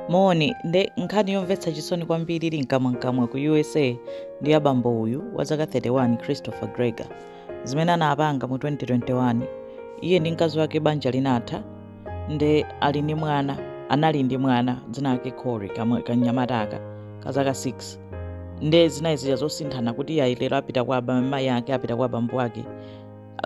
Moni nde nkhani yomvetsa chisoni kwambiri ili mkamwankamwa ku USA ndi abambo uyu wa zaka 31 Christopher Greger zimene anapanga mu 2021. Iye ndi mkazi wake banja linatha nde anali ndi mwana dzina lake Corey kanyamataka ka zaka 6 nde zinayizira zosinthana kuti iye lero apita kwa amayi ake apita kwa abambo ake.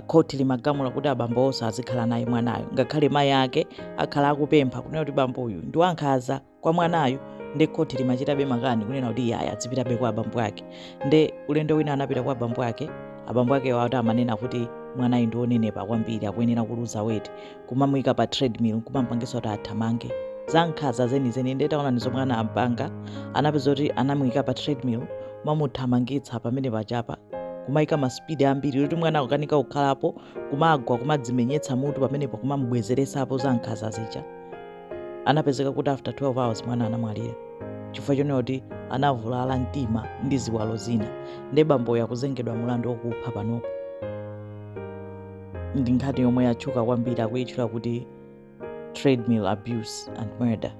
Khoti limagamula kuti abambo onse azikhala naye mwanayo ngakhale mayi ake akhala akupempha kunena kuti bambo uyu ndi wankhanza kwa mwanayo, nde khoti limachitabe makani kunena kuti iye azipitabe kwa abambo ake. Nde ulendo wina anapita kwa abambo ake wati amanena kuti mwanayo ndi onenepa kwambiri akuyenera kuluza weight, kumamuyika pa treadmill kumampangisa kuti athamange zankhanza zenizeni. Nde taona ndizo mwana ampanga anapeza kuti anamuyika pa treadmill mamuthamangitsa pamene pachapa kumayika maspeed ambiri kuti mwana akanika kukhalapo kumagwa kumadzimenyetsa mutu pamenepo kumamubwezeresapo zankhanza zija. Anapezeka kuti after 12 hours mwana anamwalira chifukwa chonena kuti anavulala mtima ndi ziwalo zina. Nde bamboyo akuzengedwa mulandu wokupha panopo. Ndi nkhani yomwe yatchuka kwambiri akuyitchula kuti treadmill abuse and murder.